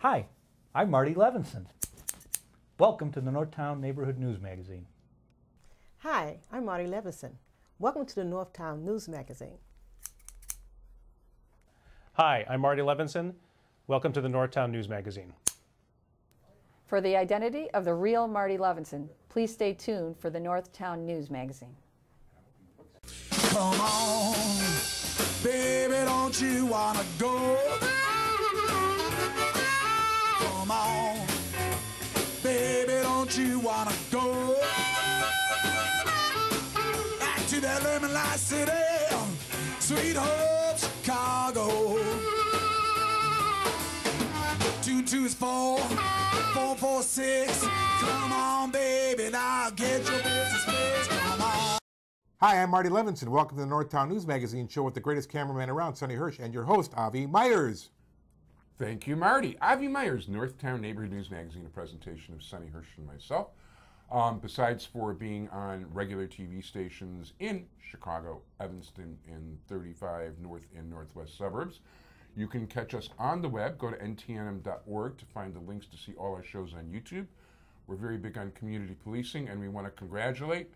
Hi, I'm Marty Levinson. Welcome to the Northtown Neighborhood News Magazine. Hi, I'm Marty Levinson. Welcome to the Northtown News Magazine. Hi, I'm Marty Levinson. Welcome to the Northtown News Magazine. For the identity of the real Marty Levinson, please stay tuned for the Northtown News Magazine. Come on, baby, don't you wanna go? Come on, baby, don't you wanna go? Back to that lemon light city, sweet Hope, Chicago. 22 is 4, 4, 4, 6. Come on, baby, now get your business fixed. Come on. Hi, I'm Marty Levinson. Welcome to the Northtown News Magazine show with the greatest cameraman around, Sonny Hirsch, and your host, Avi Myers. Thank you, Marty. Avi Myers, Northtown Neighborhood News Magazine, a presentation of Sonny Hirsch and myself. Besides for being on regular TV stations in Chicago, Evanston, and 35 north and northwest suburbs, you can catch us on the web. Go to ntnm.org to find the links to see all our shows on YouTube. We're very big on community policing, and we want to congratulate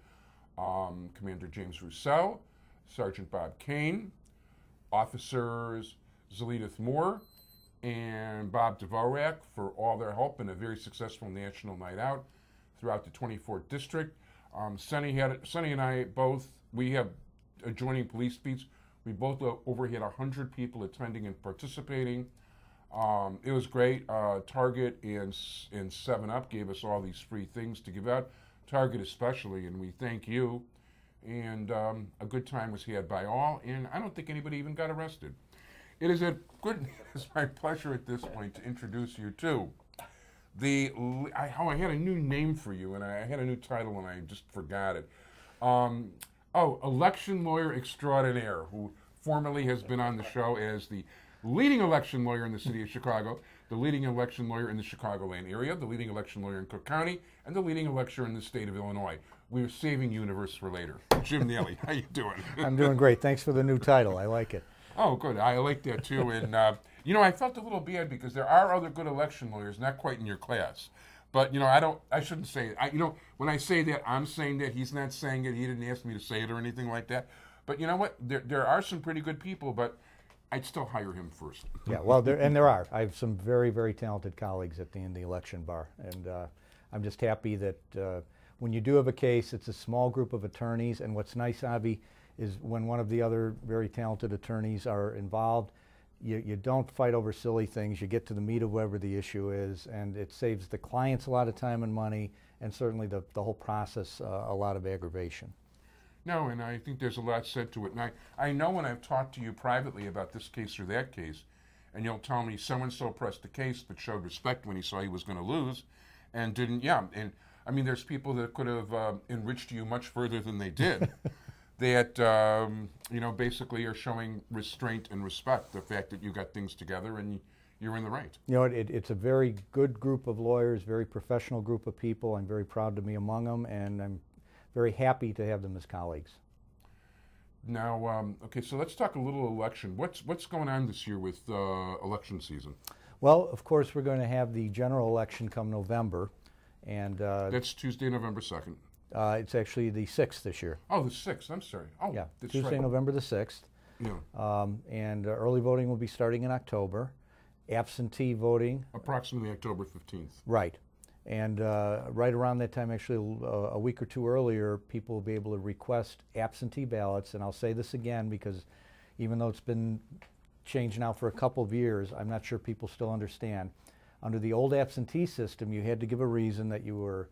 Commander James Rousseau, Sergeant Bob Kane, Officers Zelidith Moore, and Bob Dvorak for all their help in a very successful national night out throughout the 24th District. Sonny and I both, we have adjoining police beats. We both overhit 100 people attending and participating. It was great. Target and 7-Up gave us all these free things to give out. Target especially, and we thank you. And a good time was had by all, and I don't think anybody even got arrested. It's my pleasure at this point to introduce you to I had a new name for you, and I had a new title, and I just forgot it. Election Lawyer Extraordinaire, who formerly has been on the show as the leading election lawyer in the city of Chicago, the leading election lawyer in the Chicagoland area, the leading election lawyer in Cook County, and the leading election in the state of Illinois. We're saving universe for later. Jim Nally, how you doing? I'm doing great. Thanks for the new title. I like it. Oh, good. I like that too. And I felt a little bad because there are other good election lawyers, not quite in your class. But I shouldn't say it. When I say that, I'm saying that. He's not saying it. He didn't ask me to say it or anything like that. But you know what? There are some pretty good people, but I'd still hire him first. Yeah, well, there are. I have some very, very talented colleagues in the election bar, and I'm just happy that when you do have a case, it's a small group of attorneys. And what's nice, Avi, is when one of the other very talented attorneys are involved, you don't fight over silly things. You get to the meat of whatever the issue is, and it saves the clients a lot of time and money, and certainly the whole process a lot of aggravation. No, and I think there's a lot said to it. And I know when I've talked to you privately about this case or that case, and you'll tell me so-and-so pressed the case but showed respect when he saw he was going to lose and didn't, and I mean, there's people that could have enriched you much further than they did. That, basically are showing restraint and respect, the fact that you got things together and you're in the right. It's a very good group of lawyers, very professional group of people. I'm very proud to be among them, and I'm very happy to have them as colleagues. Now, okay, so let's talk a little election. What's going on this year with election season? Well, of course, we're going to have the general election come November. And that's Tuesday, November 2nd. It's actually the 6th this year. Oh, the 6th. I'm sorry. Oh, yeah, that's Tuesday, right. November the 6th. Yeah. And early voting will be starting in October. Absentee voting. Approximately October 15th. Right. And right around that time, actually a week or two earlier, people will be able to request absentee ballots. And I'll say this again because even though it's been changed now for a couple of years, I'm not sure people still understand. Under the old absentee system, you had to give a reason that you were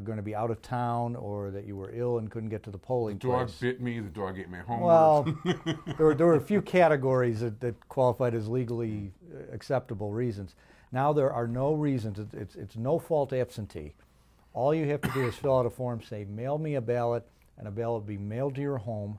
going to be out of town or that you were ill and couldn't get to the polling place. The dog bit me, the dog ate my homework. Well, there were a few categories that qualified as legally acceptable reasons. Now there are no reasons. It's no-fault absentee. All you have to do is fill out a form, say, mail me a ballot, and a ballot will be mailed to your home,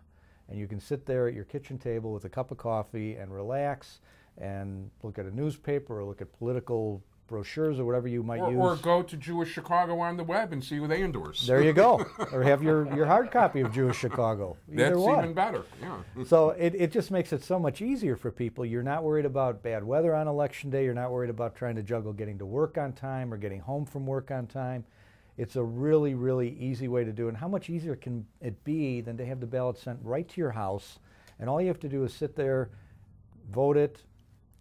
and you can sit there at your kitchen table with a cup of coffee and relax and look at a newspaper or look at political brochures or whatever you might use. Or go to Jewish Chicago on the web and see who they endorse. There you go. Or have your hard copy of Jewish Chicago. That's Either one. even better. Yeah. So it just makes it so much easier for people. You're not worried about bad weather on election day. You're not worried about trying to juggle getting to work on time or getting home from work on time. It's a really, really easy way to do it. And how much easier can it be than to have the ballot sent right to your house, and all you have to do is sit there, vote it,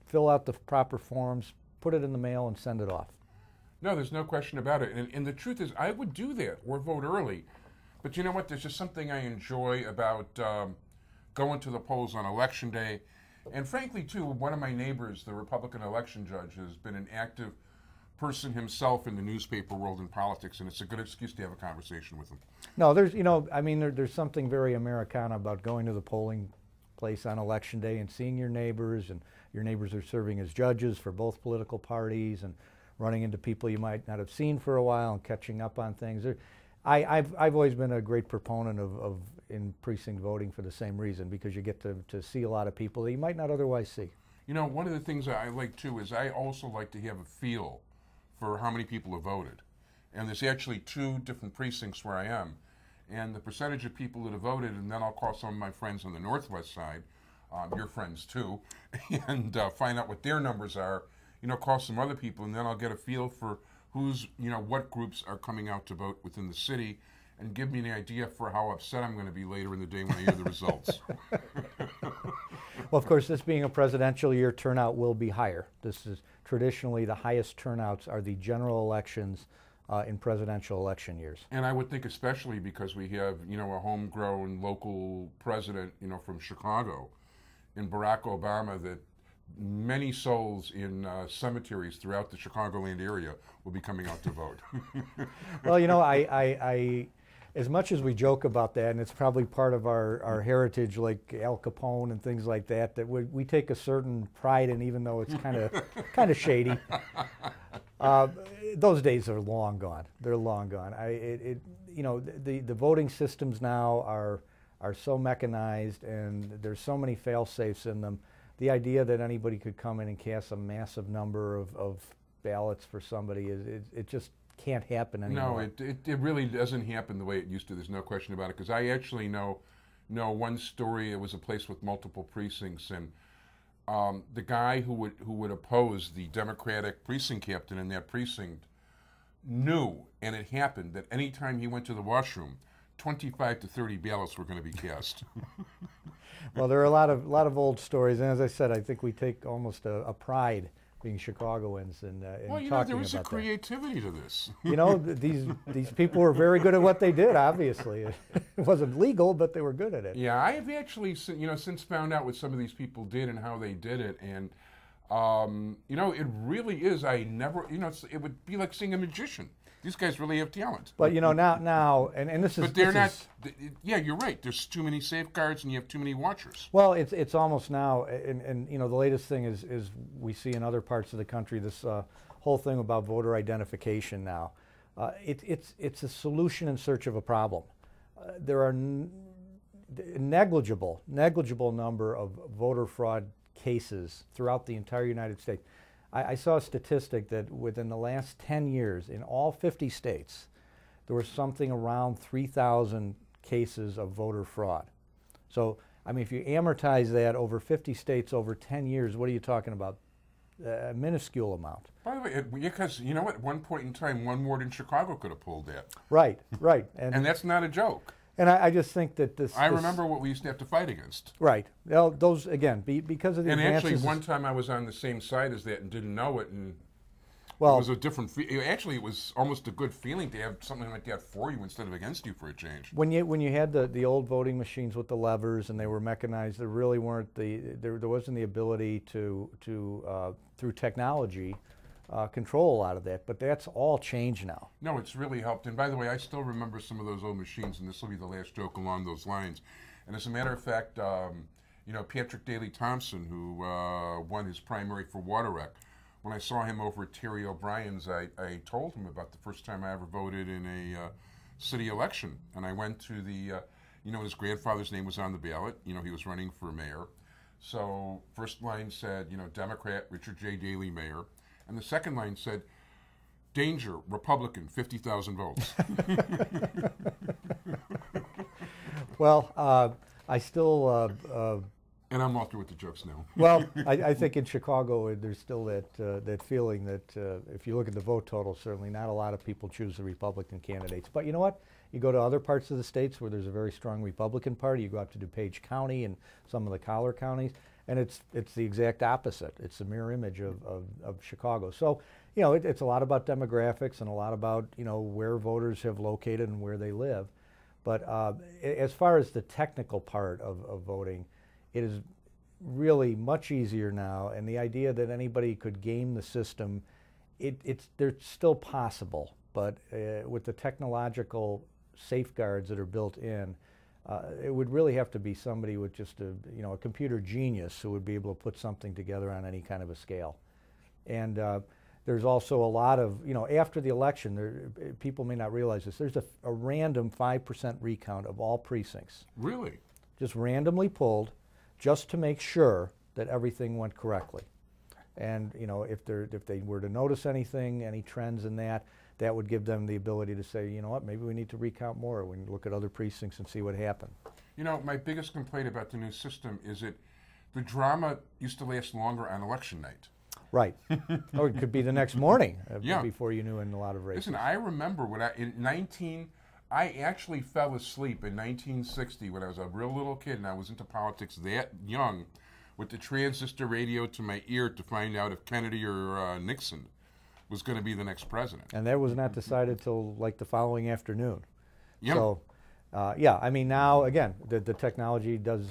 fill out the proper forms, put it in the mail, and send it off. No, there's no question about it. And the truth is, I would do that or vote early. But you know what? There's just something I enjoy about going to the polls on Election Day. And frankly, too, one of my neighbors, the Republican election judge, has been an active person himself in the newspaper world and politics, and it's a good excuse to have a conversation with him. No, there's something very Americana about going to the polling place on Election Day and seeing your neighbors, and your neighbors are serving as judges for both political parties, and running into people you might not have seen for a while and catching up on things. I've always been a great proponent of in precinct voting for the same reason, because you get to see a lot of people that you might not otherwise see. You know, one of the things I like too is I also like to have a feel for how many people have voted. And there's actually 2 different precincts where I am. And the percentage of people that have voted, and then I'll call some of my friends on the northwest side, your friends too, and find out what their numbers are, call some other people, and then I'll get a feel for who's, what groups are coming out to vote within the city, and give me an idea for how upset I'm going to be later in the day when I hear the results. Well, of course, this being a presidential year, turnout will be higher. This is traditionally the highest turnouts are the general elections in presidential election years. And I would think especially because we have, a homegrown local president, from Chicago, in Barack Obama, that many souls in cemeteries throughout the Chicagoland area will be coming out to vote. Well, I as much as we joke about that, and it's probably part of our heritage, like Al Capone and things like that, that we take a certain pride in, even though it's kind of shady. Those days are long gone. They're long gone. The voting systems now are so mechanized, and there's so many fail-safes in them. The idea that anybody could come in and cast a massive number of ballots for somebody it just can't happen anymore. No, it really doesn't happen the way it used to. There's no question about it. Because I actually know one story. It was a place with multiple precincts, and the guy who would oppose the Democratic precinct captain in that precinct knew, and it happened, that any time he went to the washroom, 25 to 30 ballots were going to be cast. Well, there are a lot of old stories, and as I said, I think we take almost a pride being Chicagoans and talking about that. There was a creativity to this. These people were very good at what they did. Obviously, it wasn't legal, but they were good at it. Yeah, I have actually, since found out what some of these people did and how they did it, and it really is. It would be like seeing a magician. These guys really have talent. But now, and this is. But they're not. Yeah, you're right. There's too many safeguards, and you have too many watchers. Well, it's almost now, and the latest thing is we see in other parts of the country this whole thing about voter identification now. It's a solution in search of a problem. There are negligible number of voter fraud cases throughout the entire United States. I saw a statistic that within the last 10 years, in all 50 states, there was something around 3,000 cases of voter fraud. So, if you amortize that over 50 states over 10 years, what are you talking about? A minuscule amount. By the way, because at one point in time, one ward in Chicago could have pulled that. Right. And that's not a joke. And I just think that I remember what we used to have to fight against. Right. Well, those, again, because of the advances. And actually, one time I was on the same side as that and didn't know it, and it was a different actually, it was almost a good feeling to have something like that for you instead of against you for a change. When you had the old voting machines with the levers and they were mechanized, there really weren't there wasn't the ability to through technology control a lot of that, but that's all changed now. No, it's really helped. And by the way, I still remember some of those old machines, and this will be the last joke along those lines. And as a matter of fact, Patrick Daley Thompson, who won his primary for Waterwreck, when I saw him over at Terry O'Brien's, I told him about the first time I ever voted in a city election. And I went to his grandfather's name was on the ballot. He was running for mayor. So first line said, Democrat, Richard J. Daley, mayor. and the second line said, "Danger, Republican, 50,000 votes." Well, I still, And I'm off through with the jokes now. well, I think in Chicago there's still that feeling that if you look at the vote total, certainly not a lot of people choose the Republican candidates. But you know what? You go to other parts of the states where there's a very strong Republican Party. You go out to DuPage County and some of the collar counties, and it's the exact opposite. It's the mirror image of Chicago. So, you know, it's a lot about demographics and a lot about, you know, where voters have located and where they live. But as far as the technical part of voting, it is really much easier now, and the idea that anybody could game the system, they're still possible, but with the technological safeguards that are built in, it would really have to be somebody with just a computer genius who would be able to put something together on any kind of a scale. And there's also a lot of, you know, after the election, people may not realize this, there's a random 5% recount of all precincts. Really? Just randomly pulled, just to make sure that everything went correctly. And you know, if they were to notice anything, any trends in that would give them the ability to say, you know what, maybe we need to recount more. We need to look at other precincts and see what happened. You know, my biggest complaint about the new system is that the drama used to last longer on election night. Right. Or it could be the next morning Yeah. before you knew in a lot of races. Listen, I remember when I actually fell asleep in 1960 when I was a real little kid and I was into politics that young with the transistor radio to my ear to find out if Kennedy or Nixon was going to be the next president. And that was not decided till like the following afternoon. Yep. So, yeah, I mean now, again, the technology does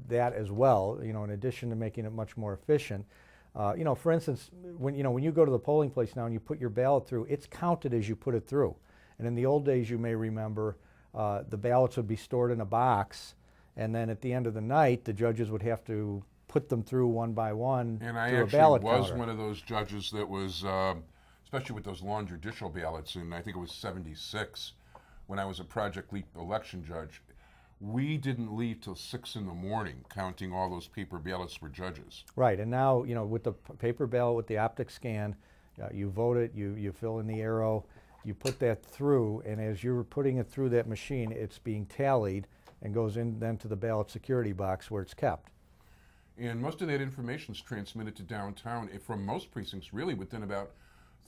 that as well, you know, in addition to making it much more efficient. You know, for instance, when you go to the polling place now and you put your ballot through, it's counted as you put it through. And in the old days, you may remember, the ballots would be stored in a box, and then at the end of the night, the judges would have to put them through one by one And I through a actually ballot was counter. one of those judges that was, especially with those long judicial ballots, and I think it was 76 when I was a Project Leap election judge. We didn't leave till 6 in the morning counting all those paper ballots for judges. Right, and now, you know, with the paper ballot, with the optic scan, you vote it, you fill in the arrow, you put that through, and as you're putting it through that machine, it's being tallied and goes in then to the ballot security box where it's kept. And most of that information is transmitted to downtown from most precincts really within about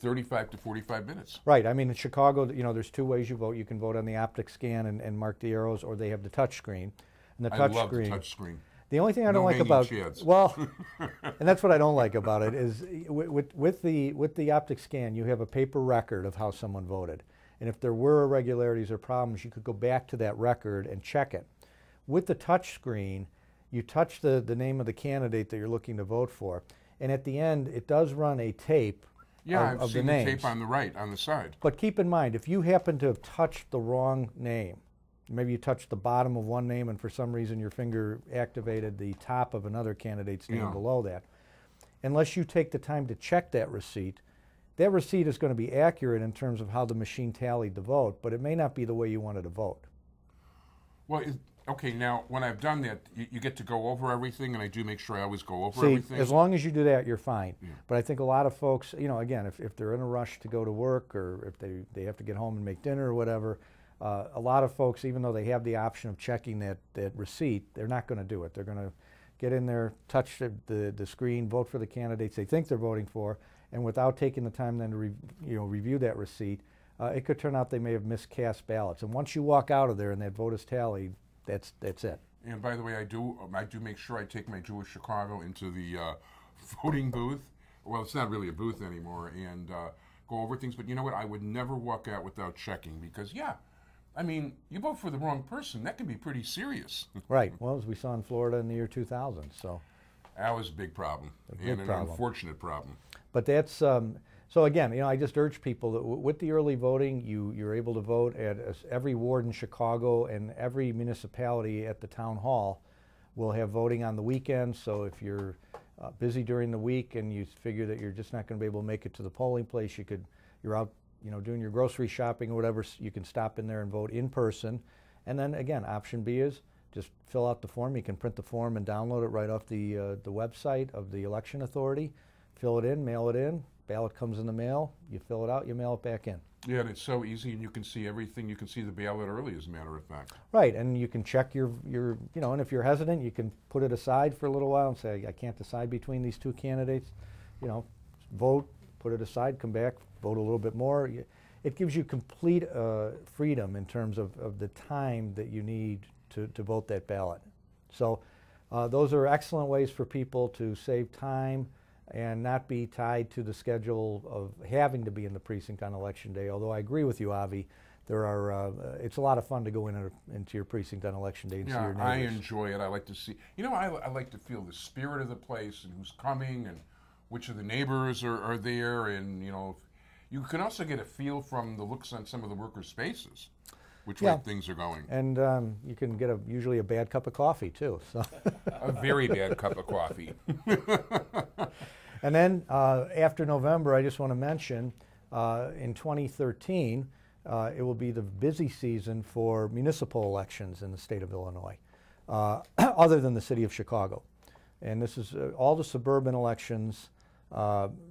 35 to 45 minutes. Right, I mean in Chicago, you know, there's two ways you vote. You can vote on the optic scan and mark the arrows, or they have the touch screen. And the I touch love screen, the touch screen. the only thing I No don't like hanging about, chads. well, and that's what I don't like about it, is with the optic scan, you have a paper record of how someone voted. And if there were irregularities or problems, you could go back to that record and check it. With the touch screen, you touch the name of the candidate that you're looking to vote for, and at the end, it does run a tape Yeah, of I've the seen the names. tape on the right, on the side. But keep in mind, if you happen to have touched the wrong name, maybe you touched the bottom of one name and for some reason your finger activated the top of another candidate's name Yeah. below that, unless you take the time to check that receipt is going to be accurate in terms of how the machine tallied the vote, but it may not be the way you wanted to vote. Well, okay, now when I've done that, you get to go over everything, and I do make sure I always go over See, everything. as long as you do that, you're fine. Yeah. But I think a lot of folks, you know, again, if they're in a rush to go to work or if they have to get home and make dinner or whatever, a lot of folks, even though they have the option of checking that receipt, they're not going to do it. They're going to get in there, touch the screen, vote for the candidates they think they're voting for, and without taking the time then to review that receipt, it could turn out they may have miscast ballots. And once you walk out of there and that vote is tallied, that's it. And by the way, I do make sure I take my Jewish Chicago into the voting booth. Well, it's not really a booth anymore, and go over things. But you know what? I would never walk out without checking because, yeah, I mean, you vote for the wrong person, that can be pretty serious. Right. Well, as we saw in Florida in the year 2000. So. That was a big problem, big an problem. unfortunate problem. But that's so again, you know, I just urge people that with the early voting, you're able to vote at every ward in Chicago, and every municipality at the town hall will have voting on the weekends. So if you're busy during the week and you figure that you're just not going to be able to make it to the polling place, you're out, you know, doing your grocery shopping or whatever, you can stop in there and vote in person. And then again, option B is just fill out the form. You can print the form and download it right off the website of the election authority. Fill it in, mail it in, ballot comes in the mail, you fill it out, you mail it back in. Yeah, and it's so easy, and you can see everything. You can see the ballot early, as a matter of fact. Right, and you can check your and if you're hesitant, you can put it aside for a little while and say, I can't decide between these two candidates. Vote, put it aside, come back, vote a little bit more. It gives you complete freedom in terms of the time that you need to vote that ballot. So those are excellent ways for people to save time and not be tied to the schedule of having to be in the precinct on election day. Although I agree with you, Avi, it's a lot of fun to go into your precinct on election day and see your neighbors. I enjoy it. I like to see, I like to feel the spirit of the place and who's coming and which of the neighbors are there, and you can also get a feel from the looks on some of the workers' faces, which way things are going. And you can get usually a bad cup of coffee too. So a very bad cup of coffee. And then after November, I just want to mention in 2013, it will be the busy season for municipal elections in the state of Illinois, other than the city of Chicago. And this is all the suburban elections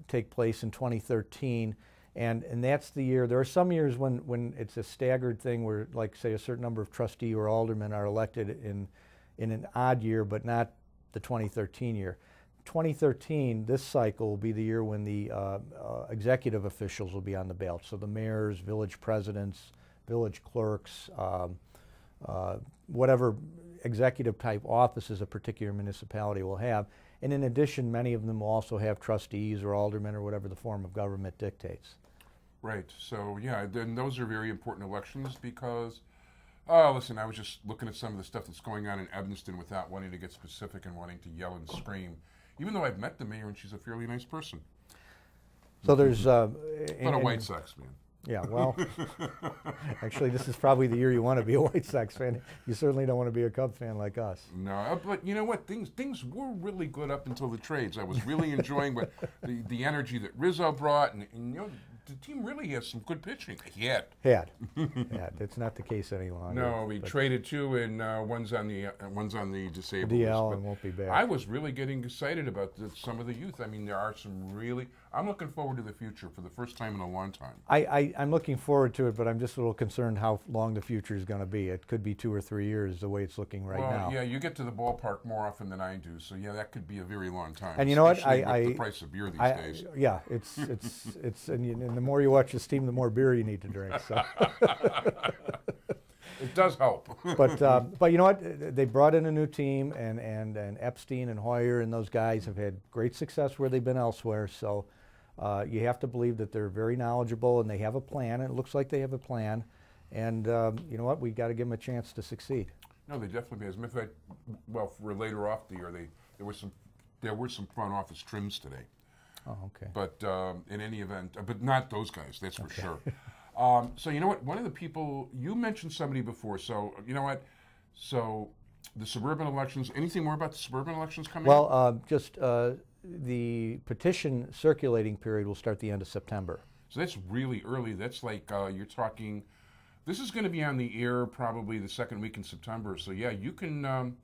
take place in 2013. And that's the year. There are some years when it's a staggered thing where, like, say, a certain number of trustee or aldermen are elected in an odd year, but not the 2013 year. 2013, this cycle will be the year when the executive officials will be on the ballot. So the mayors, village presidents, village clerks, whatever executive type offices a particular municipality will have. And in addition, many of them will also have trustees or aldermen or whatever the form of government dictates. Right. So, yeah, then those are very important elections because, listen, I was just looking at some of the stuff that's going on in Evanston without wanting to get specific and wanting to yell and scream, even though I've met the mayor and she's a fairly nice person. So there's... but a White Sox fan. Yeah, well, actually, this is probably the year you want to be a White Sox fan. You certainly don't want to be a Cub fan like us. No, but you know what? Things were really good up until the trades. I was really enjoying the energy that Rizzo brought, and the team really has some good pitching. Had. It's not the case any longer. No, we traded two, and one's on the disabled DL list, and won't be back. I was really getting excited about some of the youth. I mean, there are some really. I'm looking forward to the future for the first time in a long time. I'm looking forward to it, but I'm just a little concerned how long the future is going to be. It could be 2 or 3 years the way it's looking right now. Well, yeah, you get to the ballpark more often than I do, so yeah, that could be a very long time. And you know what? With the price of beer these days. Yeah, it's and the more you watch this team, the more beer you need to drink. So. It does help. But you know what? They brought in a new team, and Epstein and Hoyer and those guys have had great success where they've been elsewhere. So you have to believe that they're very knowledgeable and they have a plan. And it looks like they have a plan. And you know what? We got to give them a chance to succeed. No, they definitely have. As a matter of fact, well, for later off the year, there were some front office trims today. Oh, okay. But in any event, but not those guys. That's for sure. So you know what? One of the people you mentioned somebody before. So you know what? So the suburban elections. Anything more about the suburban elections coming? Well, just the petition circulating period will start the end of September. So that's really early. That's like you're talking. This is going to be on the air probably the second week in September. So yeah, you can.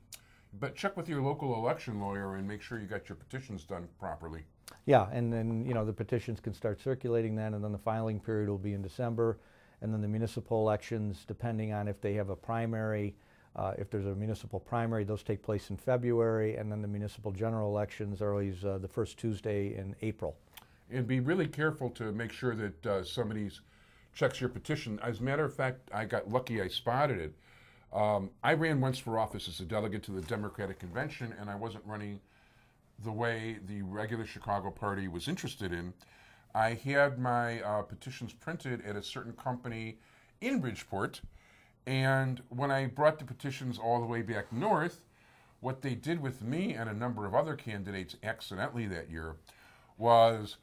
But check with your local election lawyer and make sure you got your petitions done properly. Yeah, and then the petitions can start circulating then, and then the filing period will be in December, and then the municipal elections, depending on if they have a primary, if there's a municipal primary, those take place in February, and then the municipal general elections are always the first Tuesday in April. And be really careful to make sure that somebody checks your petition. As a matter of fact, I got lucky, I spotted it. I ran once for office as a delegate to the Democratic Convention, and I wasn't running the way the regular Chicago Party was interested in. I had my petitions printed at a certain company in Bridgeport, and when I brought the petitions all the way back north, what they did with me and a number of other candidates accidentally that year was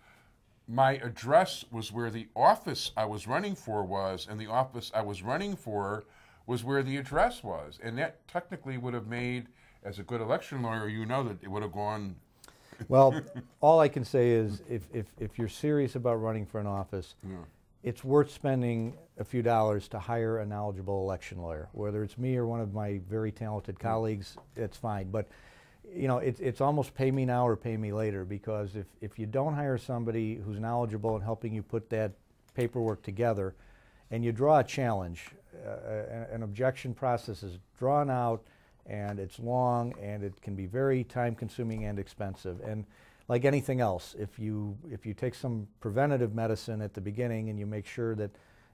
my address was where the office I was running for was, and the office I was running for was where the address was. And that technically would have made, as a good election lawyer, that it would have gone. Well, all I can say is if you're serious about running for an office, it's worth spending a few dollars to hire a knowledgeable election lawyer. Whether it's me or one of my very talented colleagues, it's fine. But you know, it's almost pay me now or pay me later, because if you don't hire somebody who's knowledgeable in helping you put that paperwork together, and you draw a challenge, an objection process is drawn out, and it's long, and it can be very time-consuming and expensive. And like anything else, if you take some preventative medicine at the beginning and you make sure that,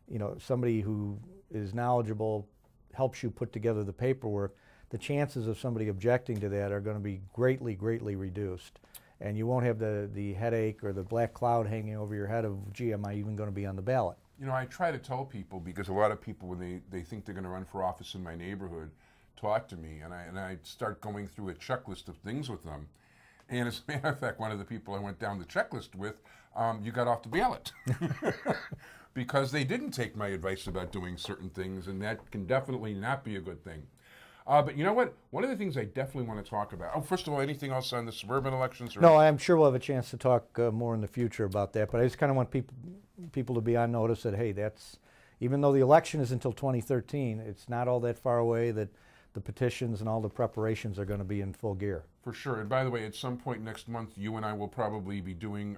you know, somebody who is knowledgeable helps you put together the paperwork, the chances of somebody objecting to that are going to be greatly, greatly reduced. And you won't have the headache or the black cloud hanging over your head of, gee, am I even going to be on the ballot? You know, I try to tell people, because a lot of people, when they think they're going to run for office in my neighborhood, talk to me, and I start going through a checklist of things with them. And as a matter of fact, one of the people I went down the checklist with, you got off the ballot. Because they didn't take my advice about doing certain things, and that can definitely not be a good thing. But you know what? One of the things I definitely want to talk about. Oh, first of all, anything else on the suburban elections? Or no, I'm sure we'll have a chance to talk more in the future about that. But I just kind of want people to be on notice that, hey, that's, even though the election is until 2013, it's not all that far away that the petitions and all the preparations are going to be in full gear. For sure. And by the way, at some point next month, you and I will probably be doing,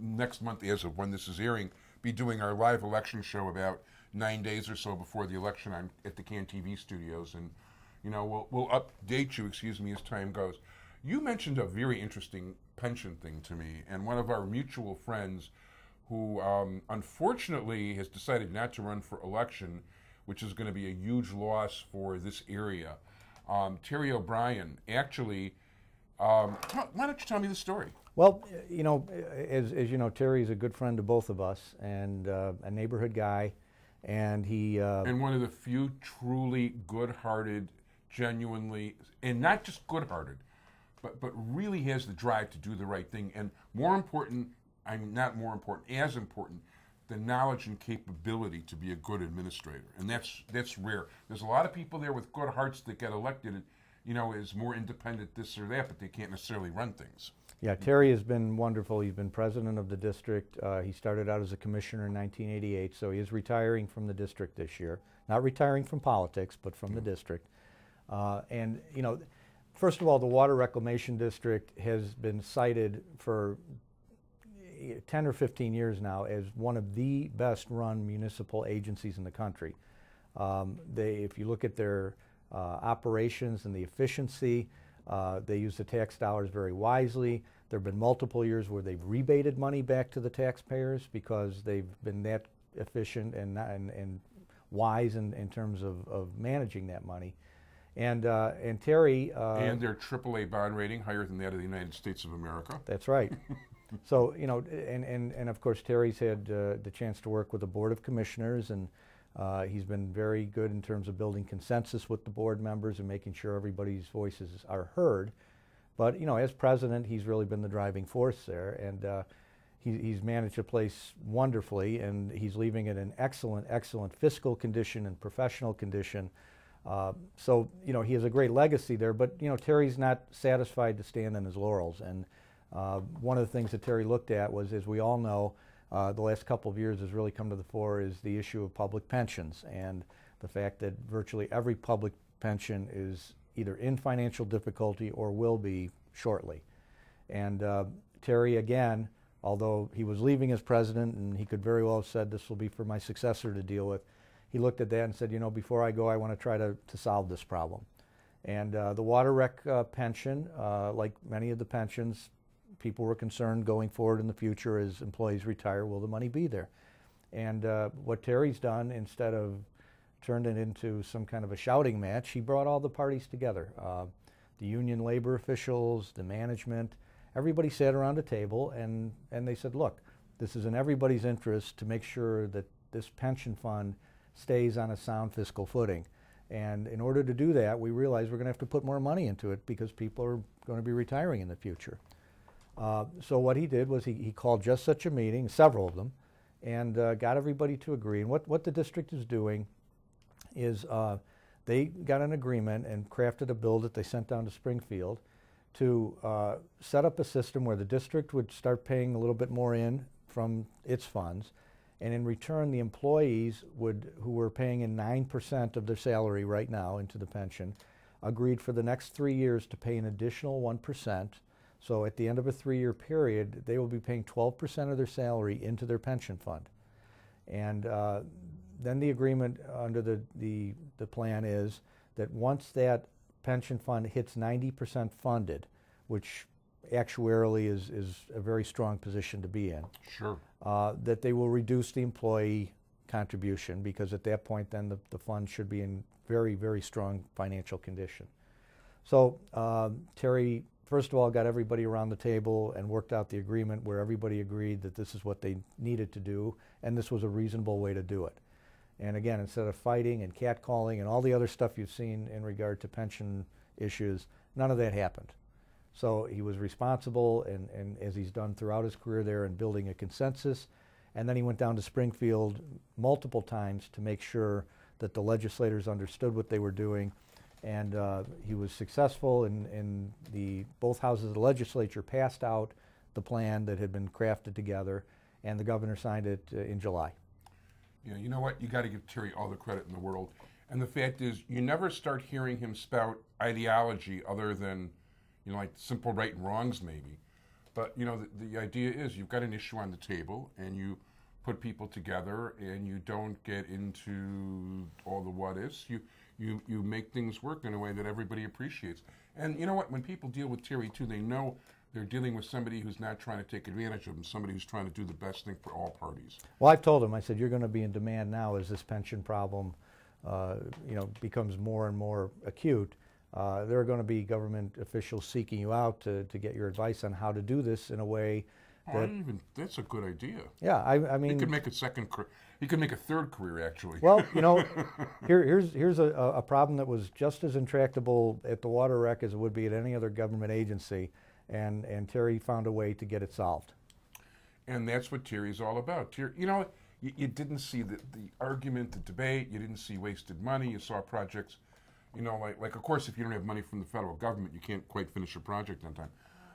next month as of when this is airing, be doing our live election show about 9 days or so before the election. I'm at the CAN TV studios, and you know, we'll update you, as time goes. You mentioned a very interesting pension thing to me, and one of our mutual friends who unfortunately has decided not to run for election, which is going to be a huge loss for this area. Terry O'Brien, actually, why don't you tell me the story? Well, you know, as you know, Terry's a good friend to both of us, and a neighborhood guy, and he... and one of the few truly good-hearted, genuinely, and not just good-hearted, but really has the drive to do the right thing, and more important, I mean, not more important, as important, the knowledge and capability to be a good administrator, and that's rare. There's a lot of people there with good hearts that get elected, and, you know, is more independent this or that, but they can't necessarily run things. Yeah, Terry has been wonderful. He's been president of the district. He started out as a commissioner in 1988, so he is retiring from the district this year. Not retiring from politics, but from the district. And, you know, first of all, the Water Reclamation District has been cited for 10 or 15 years now as one of the best run municipal agencies in the country. If you look at their operations and the efficiency, they use the tax dollars very wisely. There have been multiple years where they've rebated money back to the taxpayers because they've been that efficient and wise in terms of managing that money. And Terry... and their AAA bond rating higher than that of the United States of America. That's right. So, you know, and of course Terry's had the chance to work with the Board of Commissioners, and he's been very good in terms of building consensus with the board members and making sure everybody's voices are heard. But, you know, as president, he's really been the driving force there, and he's managed the place wonderfully, and he's leaving it in excellent, excellent fiscal condition and professional condition. So, you know, he has a great legacy there, but, you know, Terry's not satisfied to stand on his laurels. And one of the things that Terry looked at was, as we all know, the last couple of years has really come to the fore is the issue of public pensions, and the fact that virtually every public pension is either in financial difficulty or will be shortly. And Terry, again, although he was leaving as president and he could very well have said this will be for my successor to deal with, he looked at that and said, you know, before I go, I want to try to solve this problem. And the water rec pension, like many of the pensions, people were concerned going forward in the future as employees retire, will the money be there? And what Terry's done, instead of turned it into some kind of a shouting match, he brought all the parties together. The union labor officials, the management, everybody sat around a table and they said, look, this is in everybody's interest to make sure that this pension fund stays on a sound fiscal footing. And in order to do that, we realized we're going to have to put more money into it because people are going to be retiring in the future. So what he did was he called just such a meeting, several of them, and got everybody to agree. And what the district is doing is they got an agreement and crafted a bill that they sent down to Springfield to set up a system where the district would start paying a little bit more in from its funds, and in return the employees who were paying in 9% of their salary right now into the pension agreed for the next 3 years to pay an additional 1%. So at the end of a 3-year period, they will be paying 12% of their salary into their pension fund. And then the agreement under the plan is that once that pension fund hits 90% funded, which actuarially is a very strong position to be in, Sure. that they will reduce the employee contribution, because at that point then the fund should be in very, very strong financial condition. So Terry, first of all, got everybody around the table and worked out the agreement where everybody agreed that this is what they needed to do, and this was a reasonable way to do it. And again, instead of fighting and catcalling and all the other stuff you've seen in regard to pension issues, none of that happened. So he was responsible, and as he's done throughout his career there, in building a consensus. And then he went down to Springfield multiple times to make sure that the legislators understood what they were doing. And he was successful, and both houses of the legislature passed out the plan that had been crafted together, and the governor signed it in July. Yeah, you know what? You got to give Terry all the credit in the world. And the fact is, you never start hearing him spout ideology other than, like simple right and wrongs maybe. But, the idea is you've got an issue on the table, and you put people together, and you don't get into all the what-ifs. You make things work in a way that everybody appreciates. And you know what? When people deal with Terry, too, they know they're dealing with somebody who's not trying to take advantage of them, somebody who's trying to do the best thing for all parties. Well, I've told him, I said, you're going to be in demand now as this pension problem becomes more and more acute. There are going to be government officials seeking you out to get your advice on how to do this in a way that... That's a good idea. Yeah, I mean... He could make he could make a third career, actually. Well, here's a problem that was just as intractable at the water wreck as it would be at any other government agency, and Terry found a way to get it solved. And that's what Terry's all about. Terry, you didn't see the argument, the debate, you didn't see wasted money, you saw projects, like of course if you don't have money from the federal government, you can't quite finish a project on time.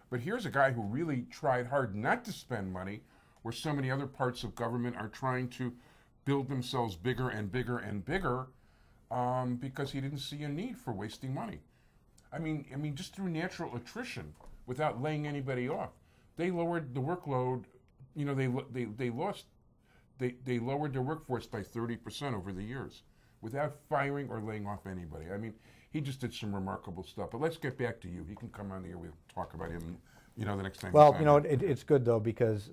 But here's a guy who really tried hard not to spend money, where so many other parts of government are trying to build themselves bigger and bigger and bigger, because he didn't see a need for wasting money. I mean, just through natural attrition, without laying anybody off, they lowered the workload. They lowered their workforce by 30% over the years, without firing or laying off anybody. I mean, he just did some remarkable stuff. But let's get back to you. He can come on here. We'll talk about him, the next time. Well, it's good, though, because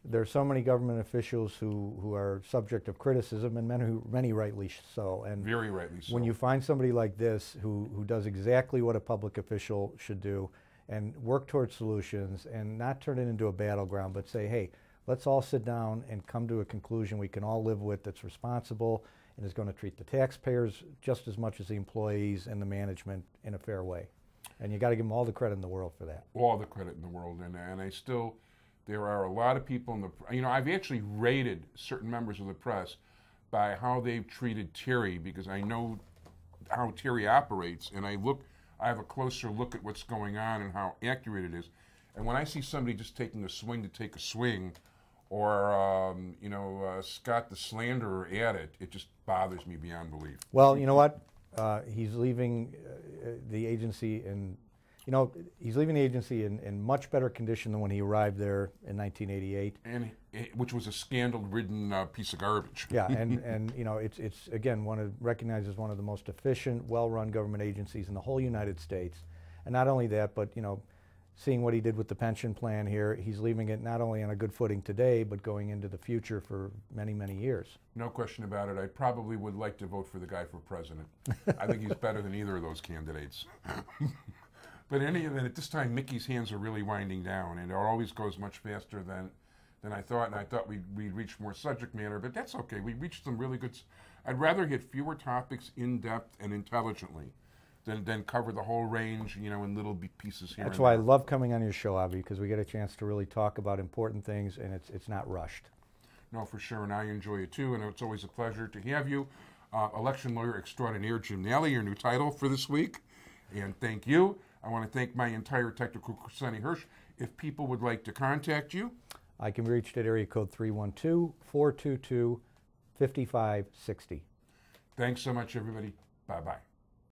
there are so many government officials who are subject of criticism, and many rightly so. And very rightly so. When you find somebody like this who does exactly what a public official should do, and work towards solutions, and not turn it into a battleground, but say, hey, let's all sit down and come to a conclusion we can all live with, that's responsible and is going to treat the taxpayers just as much as the employees and the management in a fair way. And you got to give them all the credit in the world for that. All the credit in the world. And there are a lot of people in the, I've actually rated certain members of the press by how they've treated Terry, because I know how Terry operates, and I have a closer look at what's going on and how accurate it is. And when I see somebody just taking a swing to take a swing, or Scott the slanderer at it, it just bothers me beyond belief. Well, you know what? He's leaving the agency in much better condition than when he arrived there in 1988. And which was a scandal-ridden piece of garbage. Yeah, and it's again recognized as one of the most efficient, well-run government agencies in the whole United States. And not only that, but seeing what he did with the pension plan here, he's leaving it not only on a good footing today, but going into the future for many, many years. No question about it. I probably would like to vote for the guy for president. I think he's better than either of those candidates. But in any event, at this time, Mickey's hands are really winding down, and it always goes much faster than I thought, and I thought we'd reach more subject matter, but that's okay. We reached some really good... I'd rather hit fewer topics in depth and intelligently than cover the whole range, in little pieces here. That's why I love coming on your show, Avi, because we get a chance to really talk about important things, and it's not rushed. No, for sure, and I enjoy it too, and it's always a pleasure to have you. Election Lawyer Extraordinaire Jim Nally, your new title for this week, and thank you. I want to thank my entire technical crew, Sonny Hirsch. If people would like to contact you, I can be reached at area code 312-422-5560. Thanks so much, everybody. Bye-bye.